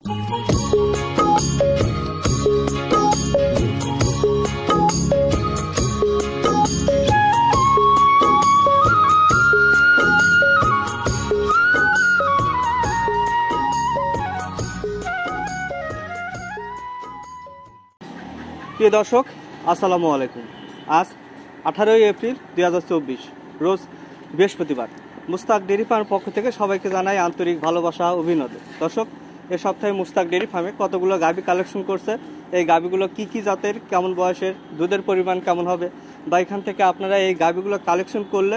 প্রিয় দর্শক, আসসালামু আলাইকুম। আজ 18 এপ্রিল 2024 রোজ বৃহস্পতিবার। মুস্তাক ডেইরি ফার্ম পক্ষ থেকে সবাইকে জানাই আন্তরিক ভালোবাসা অভিনন্দন। দর্শক, এ সপ্তাহে মুস্তাক ডেইরি ফার্মে কতগুলো গাভী কালেকশন করছে, এই গাভীগুলো কি জাতের, কেমন বয়সের, দুধের পরিমাণ কেমন হবে, বা এখান থেকে আপনারা এই গাভীগুলো কালেকশন করলে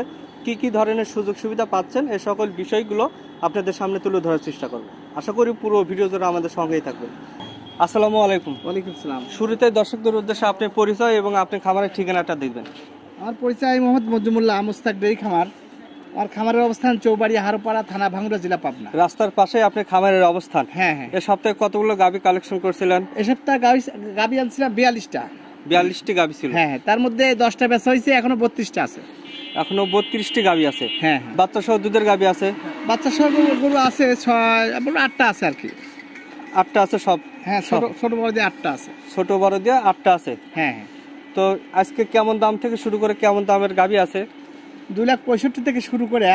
কি ধরনের সুযোগ সুবিধা পাচ্ছেন, এই সকল বিষয়গুলো আপনাদের সামনে তুলে ধরার চেষ্টা করব। আশা করি পুরো ভিডিও জুড়ে আমাদের সঙ্গেই থাকবেন। আসসালামু আলাইকুম। ওয়ালাইকুম সালাম। শুরুতে দর্শকদের উদ্দেশ্যে আপনি পরিচয় এবং আপনি খামারের ঠিকানাটা দেখবেন। আমার পরিচয় মোহাম্মদ মজুমুল্লাহ, মুস্তাক ডেইরি খামার। আমার খামারের অবস্থান চৌবাড়ি হারোপাড়া, থানা ভাঙ্গুড়া, জেলা পাবনা। রাস্তার পাশে আপনি খামারের অবস্থান। হ্যাঁ। এ সপ্তাহে কতগুলো গাভী কালেকশন করছিলেন? এ সপ্তাহে গাভী আনছিলাম 42টা। 42টি গাভী ছিল। হ্যাঁ, তার মধ্যে 10টা বেচা হয়েছে, এখনো 32টা আছে। এখনো 32টি গাভী আছে। হ্যাঁ। বাচ্চা সহ দুধের গাভী আছে? বাচ্চা সহ গরু আছে 8টা আছে আর কি। 8টা আছে সব? হ্যাঁ, ছোট বড় দিয়ে 8টা আছে। ছোট বড় দিয়ে 8টা আছে। হ্যাঁ। তো আজকে কেমন দাম থেকে শুরু করে কেমন দামের গাভী আছে? 2,65,000 থেকে শুরু করে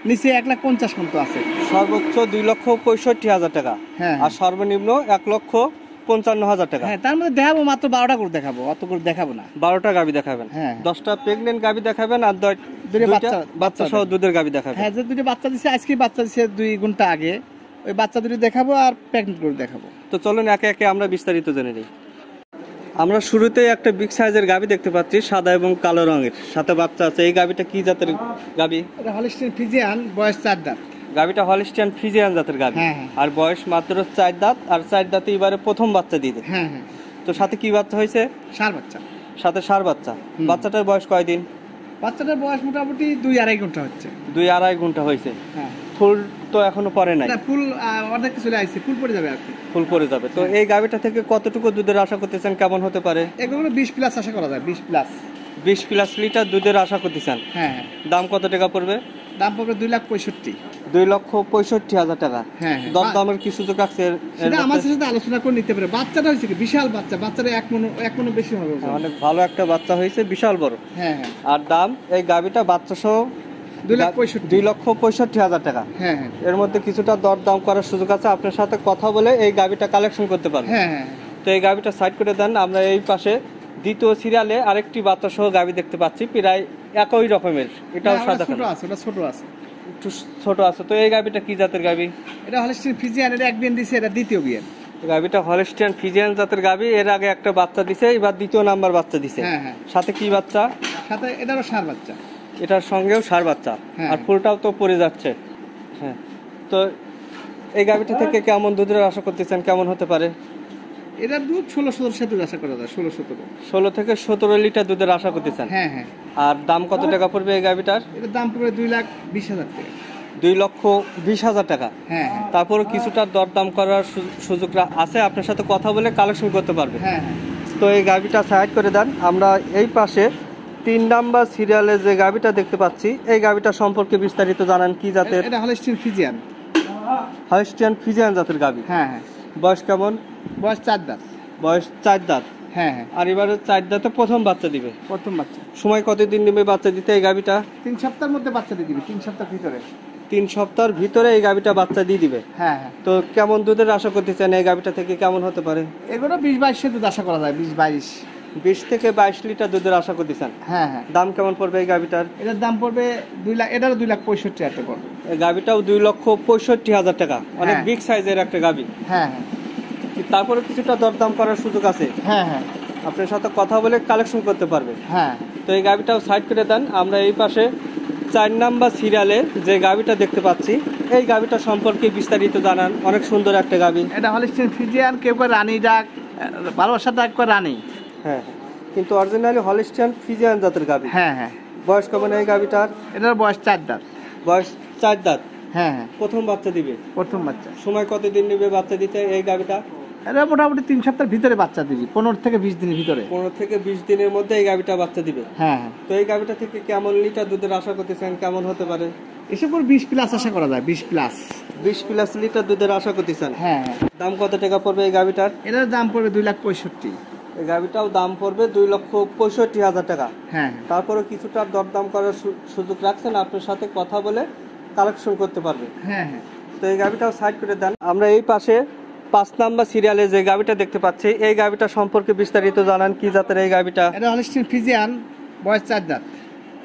নিচে 1,50,000 পর্যন্ত আছে। সর্বোচ্চ 2,65,000 টাকা। হ্যাঁ। আর সর্বনিম্ন 1,55,000 টাকা। হ্যাঁ, তার মধ্যে দেখাবো মাত্র 12টা করে দেখাবো, অত করে দেখাবো না। 12টা গাভী দেখাবেন। হ্যাঁ। 10টা প্রেগনেন্ট গাভী দেখাবেন আর বাচ্চা সহ দুধের গাভী দেখাবেন। হ্যাঁ, যে দুটো বাচ্চা দিছে, আজকে বাচ্চা দিছে 2 ঘন্টা আগে, ওই বাচ্চা দুটো দেখাবো আর প্রেগনেন্ট করে দেখাবো। তো চলুন একে একে আমরা বিস্তারিত জেনে নিই। আমরা শুরুতেই একটা বিগ সাইজের গাভী দেখতে পাচ্ছি, সাদা এবং কালো রঙের, সাথে বাচ্চা আছে। এই গাভীটা কি জাতের গাভী? এটা হলিস্টিয়ান ফ্রিজিয়ান, বয়স 4 দাঁত। গাভীটা হলিস্টিয়ান ফ্রিজিয়ান জাতের গাভী। হ্যাঁ। আর বয়স মাত্র 4 দাঁত, আর 4 দাঁতে এবারে প্রথম বাচ্চা দিবে। হ্যাঁ। তো সাথে কি বাচ্চা হয়েছে? ষাঁড় বাচ্চা। সাথে ষাঁড় বাচ্চা। বাচ্চাটার বয়স কয়দিন? বাচ্চাটার বয়স মোটামুটি 2-2.5 ঘন্টা হচ্ছে। 2-2.5 ঘন্টা হয়েছে। হ্যাঁ। ফুল তো এখনো পরে নাই? না, ফুল অর্ধেক চলে আসছে, ফুল পড়ে যাবে আর কি। ফুল পরে যাবে। তো এই গাভীটা থেকে কতটুকু দুধের আশা করতেছেন, কেমন হতে পারে? এগুলো 20+ আশা করা যায়, 20+। 20+ লিটার দুধের আশা করতেছেন। হ্যাঁ। দাম কত টাকা পড়বে? দাম পড়বে 2,65,000। 2,65,000 টাকা। হ্যাঁ। দর দামের কি সুযোগ আছে? সেটা আমার সাথে আলোচনা করে নিতে পারে। বাচ্চাটা হয়েছে কি বিশাল বাচ্চা, বাচ্চাটা 1 মণ বেশি হবে। অনেক ভালো একটা বাচ্চা হয়েছে, বিশাল বড়। হ্যাঁ। আর দাম এই গাভীটা বাচ্চা সহ 2,65,000 টাকা। হ্যাঁ। এর মধ্যে কিছুটা দর দাম করার সুযোগ আছে, আপনার সাথে কথা বলে এই গাভীটা কালেকশন করতে পারবেন। হ্যাঁ। তো এই গাভীটা সাইড করে দেন। আমরা এই পাশে দ্বিতীয় সিরিয়ালে আরেকটি বাচ্চা সহ গাভী দেখতে পাচ্ছি, প্রায় একই রকমের। এটাও সাদা, ছোট আছে, ওটা ছোট আছে, একটু ছোট আছে। তো এই গাভীটা কি জাতের গাভী? এটা হলিস্টিয়ান ফ্রিজিয়ান, এটা 1 বিয়ান দিছে, এটা দ্বিতীয় বিয়ান। গাভীটা হলিস্টিয়ান ফ্রিজিয়ান জাতের গাভী। এর আগে একটা বাচ্চা দিছে, এবার দ্বিতীয় নাম্বার বাচ্চা দিছে। হ্যাঁ। সাথে কি বাচ্চা? সাথে এটারও ষাঁড় বাচ্চা। এটার সঙ্গেও ষাঁড় বাচ্চা। হ্যাঁ। আর ফুলটাও তো পড়ে যাচ্ছে। হ্যাঁ। তো এই গাভীটা থেকে কেমন দুধের আশা করতেছেন, কেমন হতে পারে? এটা দুধ 16-17 দুধ আশা করা যায়। 16 থেকে 17 লিটার দুধের আশা করতেছেন। হ্যাঁ। আর দাম কত টাকা পড়বে এই গাভীটার? এটার দাম পড়বে 2,20,000 টাকা। 2,20,000 টাকা। হ্যাঁ। তারপরে কিছুটা দরদাম করার সুযোগ আছে, আপনার সাথে কথা বলে কালেকশন করতে পারবে। হ্যাঁ। তো এই গাভীটা সাইড করে দেন। আমরা এই পাশে 3 নাম্বার সিরিয়ালে যে গাভীটা দেখতে পাচ্ছি, এই গাভীটা সম্পর্কে বিস্তারিত জানান। কি জাতের? এটা হলিস্টিয়ান ফ্রিজিয়ান। হলিস্টিয়ান ফ্রিজিয়ান জাতের গাভী। হ্যাঁ। বয়স কেমন? বয়স 4 দাঁত। বয়স 4 দাঁত। হ্যাঁ। আর এবারে 4 দাঁতে প্রথম বাচ্চা দিবে। প্রথম বাচ্চা। সময় কতদিন নেবে বাচ্চা দিতে এই গাভীটা? 3 সপ্তাহের মধ্যে বাচ্চা দিয়ে দিবে, 3 সপ্তাহের ভিতরে। 3 সপ্তাহের ভিতরে এই গাভীটা বাচ্চা দিয়ে দিবে। হ্যাঁ। তো কেমন দুধের আশা করতেছেন এই গাভীটা থেকে, কেমন হতে পারে? এগুলো 20-22 দুধ আশা করা যায়, 20-22। 20 থেকে 22 লিটার দুধের আশা করতেছেন। হ্যাঁ। দাম কেমন পড়বে এই গাভীটার? এটার দাম পড়বে 2 লাখ, এটারও 2,65,000 টাকা পড়বে। এই গাভীটাও 2,65,000 টাকা। অনেক হ্যাঁ। বিগ সাইজের একটা গাভী। হ্যাঁ। তারপরে কিছুটা দরদাম করার সুযোগ আছে। হ্যাঁ। আপনার সাথে কথা বলে কালেকশন করতে পারবে। হ্যাঁ। তো এই গাভীটাও সাইড করে দেন। আমরা এই পাশে 4 নাম্বার সিরিয়ালে যে গাভীটা দেখতে পাচ্ছি, এই গাভীটা সম্পর্কে বিস্তারিত জানান। অনেক সুন্দর একটা গাভী। এটা হলিস্টিয়ান ফ্রিজিয়ান, কেউ করে রানী ডাক, ভালোবাসা ডাক করে রানী। হ্যাঁ। কিন্তু অরিজিনালি হলিস্টিয়ান ফ্রিজিয়ান জাতের গাভী। হ্যাঁ। বয়স কেমন এই গাভীটার? এটার বয়স 4 দাঁত। বয়স 4 দাঁত। হ্যাঁ। প্রথম বাচ্চা দিবে। প্রথম বাচ্চা। সময় কতদিন নেবে বাচ্চা দিতে এই গাভীটা? এটা মোটামুটি 3 সপ্তাহের ভিতরে বাচ্চা দিবি, 15 থেকে 20 দিনের ভিতরে। 15 থেকে 20 দিনের মধ্যে এই গাভীটা বাচ্চা দিবে। হ্যাঁ। তো এই গাভীটা থেকে কেমন লিটার দুধের আশা করতেছেন, কেমন হতে পারে? এসব 20+ আশা করা যায়, 20+। 20+ লিটার দুধের আশা করতেছেন। হ্যাঁ হ্যাঁ। দাম কত টাকা পড়বে এই গাভিটার? এটার দাম পড়বে 2,65,000। এই গাভিটাও দাম পড়বে 2,65,000 টাকা। হ্যাঁ তারপরে কিছুটা দরদাম করার সুযোগ রাখছেন, আপনার সাথে কথা বলে কালেকশন করতে পারবে। হ্যাঁ হ্যাঁ। তো এই গাভিটাও সাইড করে দেন। আমরা এই পাশে 5 নাম্বার সিরিয়ালে যে গাভিটা দেখতে পাচ্ছি, এই গাভিটা সম্পর্কে বিস্তারিত জানান। কি জাতের এই গাভিটা? এটা হলিস্টিয়ান ফ্রিজিয়ান, বয়স 4 দাঁত।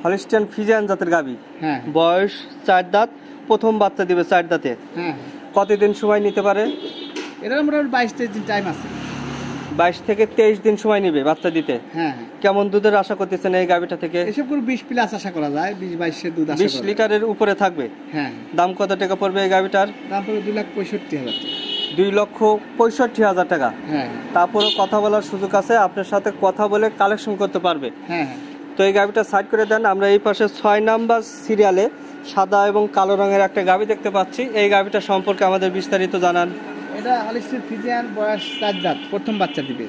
হলিস্টিয়ান ফ্রিজিয়ান জাতের গাভি, হ্যাঁ বয়স 4 দাঁত, প্রথম বাচ্চা দিবে 4 দাঁতে। হ্যাঁ। কতদিন সময় নিতে পারে? এটা মোটামুটি 22-23 দিন টাইম আছে। 22 থেকে 23 দিন সময় নিবে বাচ্চা দিতে। হ্যাঁ হ্যাঁ। কেমন দুধের আশা করতেছেন এই গাভিটা থেকে? এসব করে 20+ আশা করা যায়, 20-22 দুধ আশা 20 করা যায়। লিটারের উপরে থাকবে। হ্যাঁ। দাম কত টাকা পড়বে এই গাভিটার? দাম পড়বে 2,65,000 টাকা। 2,65,000 টাকা। হ্যাঁ তারপরে কথা বলার সুযোগ আছে, আপনার সাথে কথা বলে কালেকশন করতে পারবে। হ্যাঁ হ্যাঁ। তো এই গাভিটা সাইড করে দেন। আমরা এই পাশে 6 নাম্বার সিরিয়ালে সাদা এবং কালো রঙের একটা গাভি দেখতে পাচ্ছি। এই গাভিটা সম্পর্কে আমাদের বিস্তারিত জানান। এটা হলিস্টিয়ান ফ্রিজিয়ান, বয়স 4 দাঁত, প্রথম বাচ্চা দিবে।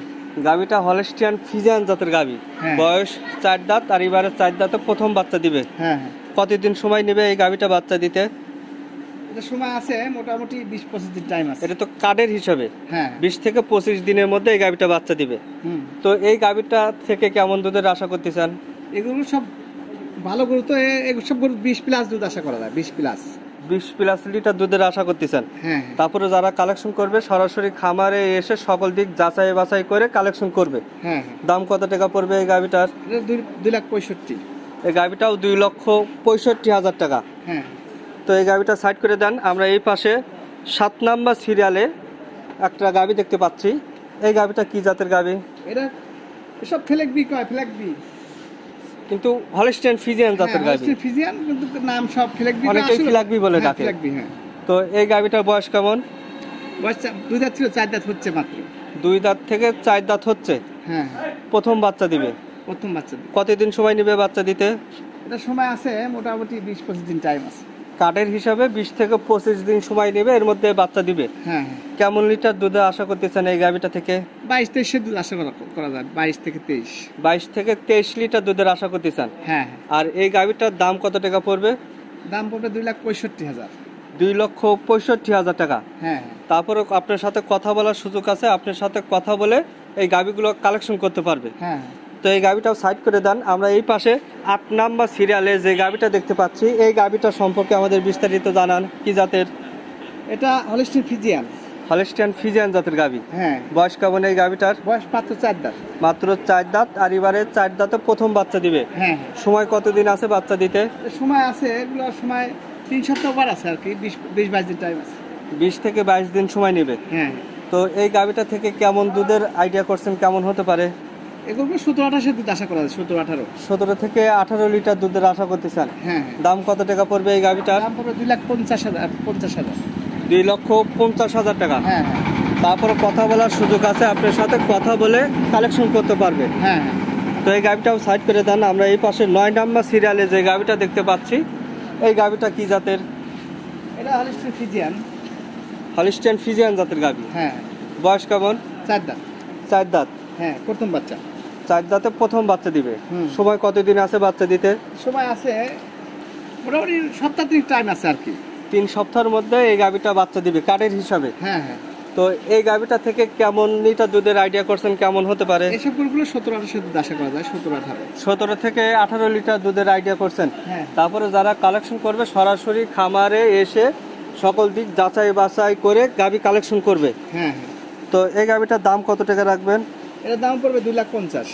গাভিটা হলিস্টিয়ান ফ্রিজিয়ান জাতের গাভি, হ্যাঁ। বয়স 4 দাঁত, আর এবারে 4 দাঁতে প্রথম বাচ্চা দিবে। হ্যাঁ হ্যাঁ। কতদিন সময় নেবে এই গাভিটা বাচ্চা দিতে? এটা সময় আছে মোটামুটি 20-25 দিন টাইম আছে। এটা তো কার্ডের হিসাবে হ্যাঁ। 20 থেকে 25 দিনের মধ্যে এই গাভিটা বাচ্চা দিবে। হুম। তো এই গাভিটা থেকে কেমন দুধের আশা করতেছেন? এগুলো সব ভালো গরু, তো এগুলো সব গরু 20+ দুধ আশা করা যায়, 20+। 20+ লিটার দুধের আশা করতেছেন। হ্যাঁ। তারপরে যারা কালেকশন করবে সরাসরি খামারে এসে সকল দিক যাচাই বাছাই করে কালেকশন করবে। হ্যাঁ। দাম কত টাকা পড়বে এই গাভিটার? এটা 2,65,000। এই গাভিটাও 2,65,000 টাকা। হ্যাঁ। তো এই গাভিটা সাইড করে দেন। আমরা এই পাশে 7 নাম্বার সিরিয়ালে একটা গাভি দেখতে পাচ্ছি। এই গাভিটা কি জাতের গাভি? এটা সব ফ্ল্যাগবি কয়, ফ্ল্যাগবি। কিন্তু হলিস্টিয়ান ফ্রিজিয়ান জাতের গাভি, ফ্রিজিয়ান কিন্তু নাম সব ফ্ল্যাগবি। অনেকেই ফ্ল্যাগবি বলে ডাকে। ফ্ল্যাগবি, হ্যাঁ। তো এই গাভিটার বয়স কেমন? বয়স 2 দাঁত ছিল, 4 দাঁত হচ্ছে মাত্র। 2 দাঁত থেকে 4 দাঁত হচ্ছে, হ্যাঁ। প্রথম বাচ্চা দিবে। প্রথম বাচ্চা দিবে। কতদিন সময় নেবে বাচ্চা দিতে? এটা সময় আছে মোটামুটি 20-25 দিন টাইম আছে। কার্ডের হিসাবে 20 থেকে 25 দিন সময় নেবে, এর মধ্যে বাচ্চা দিবে। হ্যাঁ। কেমন লিটার দুধে আশা করতেছেন এই গাভিটা থেকে? 22-23 দুধ আশা করা যায়, 22 থেকে 23। 22 থেকে 23 লিটার দুধের আশা করতেছেন। হ্যাঁ। আর এই গাভিটার দাম কত টাকা পড়বে? দাম পড়বে 2,65,000। 2,65,000 টাকা। হ্যাঁ। তারপরে আপনার সাথে কথা বলার সুযোগ আছে, আপনার সাথে কথা বলে এই গাভিগুলো কালেকশন করতে পারবে। হ্যাঁ। তো এই গাভিটাও সাইড করে দেন। আমরা এই পাশে 8 নাম্বার সিরিয়ালে যে গাভিটা দেখতে পাচ্ছি, এই গাভিটা সম্পর্কে আমাদের বিস্তারিত জানান। কি জাতের? এটা হলিস্টিয়ান ফ্রিজিয়ান। হলিস্টিয়ান ফ্রিজিয়ান জাতের গাভি, হ্যাঁ। বয়স কেমন এই গাভিটার? বয়স মাত্র 4 দাঁত। মাত্র 4 দাঁত, আর এবারে 4 দাঁতে প্রথম বাচ্চা দিবে। হ্যাঁ। সময় কতদিন আছে বাচ্চা দিতে? সময় আছে, এগুলো সময় 3 সপ্তাহ পর আছে আর কি, 20-22 দিন টাইম আছে। 20 থেকে 22 দিন সময় নেবে। হ্যাঁ। তো এই গাভিটা থেকে কেমন দুধের আইডিয়া করছেন, কেমন হতে পারে? এগুলো 17-28 দুধ আশা করা যায়, 17-18। 17 থেকে 18 লিটার দুধের আশা করতেছেন। হ্যাঁ। দাম কত টাকা পড়বে এই গাভিটার? দাম পড়বে 2,50,000। 2,50,000 টাকা। হ্যাঁ। তারপরে কথা বলার সুযোগ আছে, আপনার সাথে কথা বলে কালেকশন করতে পারবে। হ্যাঁ। তো এই গাভিটাও সাইড করে দেন। আমরা এই পাশে 9 নাম্বার সিরিয়ালে যে গাভিটা দেখতে পাচ্ছি, এই গাভিটা কি জাতের? এটা হলিস্টিয়ান ফ্রিজিয়ান। হলিস্টিয়ান ফ্রিজিয়ান জাতের গাভি, হ্যাঁ। বয়স কেমন? 4 দাঁত। 4 দাঁত। হ্যাঁ, প্রথম বাচ্চা। 4 দাঁতে প্রথম বাচ্চা দিবে। হুম। সময় কতদিন আছে বাচ্চা দিতে? সময় আছে মোটামুটি সপ্তাহ 3 টাইম আছে আর কি। 3 সপ্তাহের মধ্যে এই গাভিটা বাচ্চা দিবে কার্ডের হিসাবে। হ্যাঁ হ্যাঁ। তো এই গাভিটা থেকে কেমন লিটার দুধের আইডিয়া করছেন, কেমন হতে পারে? এসব গরুগুলো 17-18 দুধ আশা করা যায়, 17-18। 17 থেকে 18 লিটার দুধের আইডিয়া করছেন। হ্যাঁ। তারপরে যারা কালেকশন করবে সরাসরি খামারে এসে সকল দিক যাচাই বাছাই করে গাভি কালেকশন করবে। হ্যাঁ। তো এই গাভিটার দাম কত টাকা রাখবেন? এটার দাম পড়বে 2,50,000।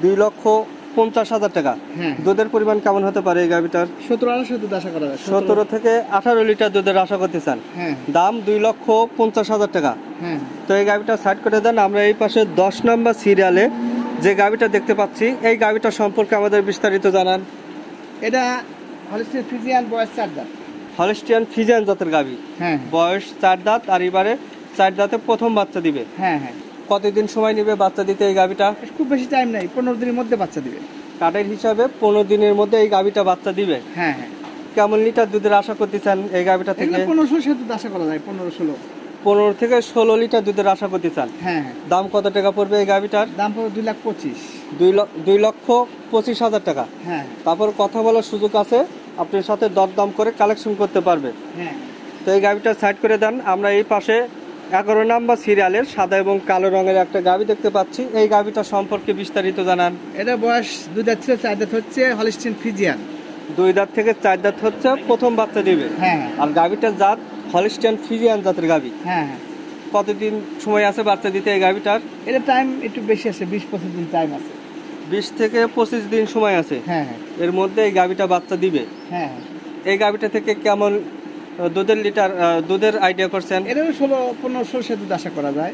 2,50,000 টাকা। হ্যাঁ। দুধের পরিমাণ কেমন হতে পারে এই গাভিটার? 17-18 দুধ আশা করা যায়। 17 থেকে 18 লিটার দুধের আশা করতেছেন। হ্যাঁ। দাম 2,50,000 টাকা। হ্যাঁ। তো এই গাভিটা সাইড করে দেন। আমরা এই পাশে 10 নাম্বার সিরিয়ালে যে গাভিটা দেখতে পাচ্ছি, এই গাভিটা সম্পর্কে আমাদের বিস্তারিত জানান। এটা হলিস্টিয়ান ফ্রিজিয়ান, বয়স 4 দাঁত। হলিস্টিয়ান ফ্রিজিয়ান জাতের গাভি, হ্যাঁ। বয়স 4 দাঁত, আর এবারে 4 দাঁতে প্রথম বাচ্চা দিবে। হ্যাঁ হ্যাঁ। কতদিন সময় নেবে বাচ্চা দিতে এই গাভিটা? খুব বেশি টাইম নাই, 15 দিনের মধ্যে বাচ্চা দিবে। কার্ডের হিসাবে 15 দিনের মধ্যে এই গাভিটা বাচ্চা দিবে। হ্যাঁ হ্যাঁ। কেমন লিটার দুধের আশা করতেছেন এই গাভিটা থেকে? 1500 দুধ আশা করা যায়, 15-16। 15 থেকে 16 লিটার দুধের আশা করতেছেন। হ্যাঁ হ্যাঁ। দাম কত টাকা পড়বে এই গাভিটার? দাম পড়বে 2,25,000। 2,25,000 টাকা। হ্যাঁ। তারপর কথা বলার সুযোগ আছে, আপনার সাথে দরদাম করে কালেকশন করতে পারবে। হ্যাঁ। তো এই গাভিটা সাইড করে দেন। আমরা এই পাশে 11 নাম্বার সিরিয়ালের সাদা এবং কালো রঙের একটা গাভি দেখতে পাচ্ছি। এই গাভিটা সম্পর্কে বিস্তারিত জানান। এটা বয়স 2 দাঁত ছিল, 4 দাঁত হচ্ছে, হলিস্টিন ফ্রিজিয়ান। 2 দাঁত থেকে 4 দাঁত হচ্ছে, প্রথম বাচ্চা দিবে। হ্যাঁ আর গাভিটার জাত হলিস্টিয়ান ফ্রিজিয়ান জাতের গাভি। হ্যাঁ হ্যাঁ। কতদিন সময় আছে বাচ্চা দিতে এই গাভিটার? এটা টাইম একটু বেশি আছে, 20-25 দিন টাইম আছে। 20 থেকে 25 দিন সময় আছে। হ্যাঁ হ্যাঁ এর মধ্যে এই গাভিটা বাচ্চা দিবে। হ্যাঁ। এই গাভিটা থেকে কেমন দুধের আইডিয়া করছেন? এটাও 16-15 দুধ আশা করা যায়।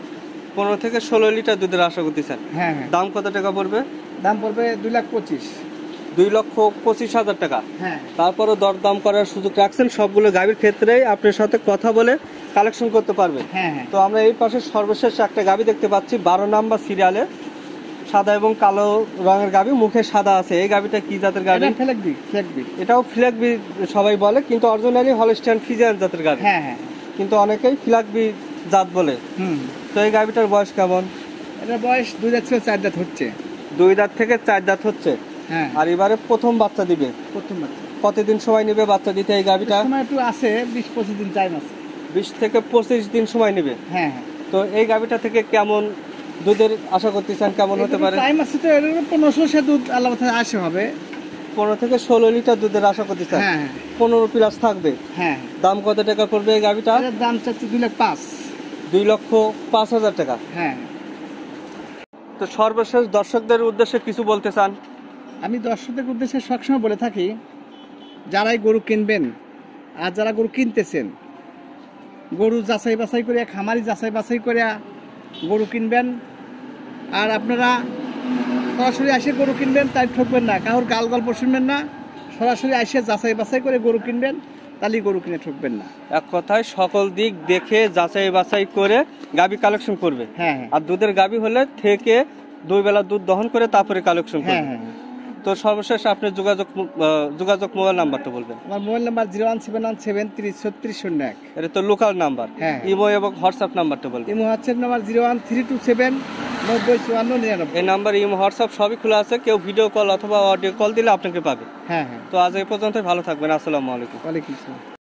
15 থেকে 16 লিটার দুধের আশা করতেছেন। হ্যাঁ হ্যাঁ। দাম কত টাকা পড়বে? দাম পড়বে 2,25,000। 2,25,000 টাকা। হ্যাঁ। তারপরও দরদাম করার সুযোগ রাখছেন। সবগুলো গাভির ক্ষেত্রেই আপনার সাথে কথা বলে কালেকশন করতে পারবে। হ্যাঁ হ্যাঁ। তো আমরা এই পাশে সর্বশেষ একটা গাভি দেখতে পাচ্ছি 12 নাম্বার সিরিয়ালে, সাদা এবং কালো রঙের গাভি, মুখে সাদা আছে। এই গাভিটা কি জাতের গাভি? এটা ফ্লেগবি। এটাও ফ্ল্যাগবি সবাই বলে, কিন্তু অরিজিনালি হলিস্টিয়ান ফ্রিজিয়ান জাতের গাভি। হ্যাঁ হ্যাঁ। কিন্তু অনেকেই ফ্ল্যাগবি জাত বলে। হুম। তো এই গাভিটার বয়স কেমন? এটা বয়স 2 দাঁত ছিল, 4 দাঁত হচ্ছে। 2 দাঁত থেকে 4 দাঁত হচ্ছে। হ্যাঁ। আর এবারে প্রথম বাচ্চা দিবে। প্রথম বাচ্চা। কতদিন সময় নেবে বাচ্চা দিতে এই গাভিটা? সময় একটু আছে, 20-25 দিন টাইম আছে। 20 থেকে 25 দিন সময় নেবে। হ্যাঁ হ্যাঁ। তো এই গাভিটা থেকে কেমন দুধের আশা করতেছেন, কেমন হতে পারে? টাইম আছে তো, এর 1500 দুধ আল্লাহ তাআলা আসে হবে। 15 থেকে 16 লিটার দুধের আশা করতেছেন। হ্যাঁ হ্যাঁ 15 প্লাস থাকবে। হ্যাঁ। দাম কত টাকা পড়বে এই গাভিটা? এটার দাম চাচ্ছি 2,05,000। 2,05,000 টাকা। হ্যাঁ। তো সর্বশেষ দর্শকদের উদ্দেশ্যে কিছু বলতে চান? আমি দর্শকদের উদ্দেশ্যে সবসময় বলে থাকি, যারাই গরু কিনবেন আর যারা গরু কিনতেছেন, গরু যাচাই বাছাই করে, খামারি যাচাই বাছাই করে গরু কিনবেন। আর আপনারা সরাসরি এসে গরু কিনবেন, তাই ঠকবেন না, কারোর গাল গল্প শুনবেন না। সরাসরি এসে যাচাই বাছাই করে গরু কিনবেন, তাহলেই গরু কিনে ঠকবেন না। এক কথায় সকল দিক দেখে যাচাই বাছাই করে গাভি কালেকশন করবে। হ্যাঁ হ্যাঁ আর দুধের গাভি হলে থেকে 2 বেলা দুধ দহন করে তারপরে কালেকশন হ্যাঁ করবে। হ্যাঁ। তো সর্বশেষ আপনি যোগাযোগ মোবাইল নাম্বারটা বলবেন। আমার মোবাইল নাম্বার 01717303601। এটা তো লোকাল নাম্বার। হ্যাঁ। ইমো এবং হোয়াটসঅ্যাপ নাম্বারটা বলবেন। Imo WhatsApp number 01327905499। এই নাম্বার ইমো হোয়াটসঅ্যাপ সবই খোলা আছে। কেউ ভিডিও কল অথবা অডিও কল দিলে আপনাকে পাবে। হ্যাঁ হ্যাঁ। তো আজ এই পর্যন্তই, ভালো থাকবেন। আসসালামু আলাইকুম। ওয়ালাইকুম আসসালাম।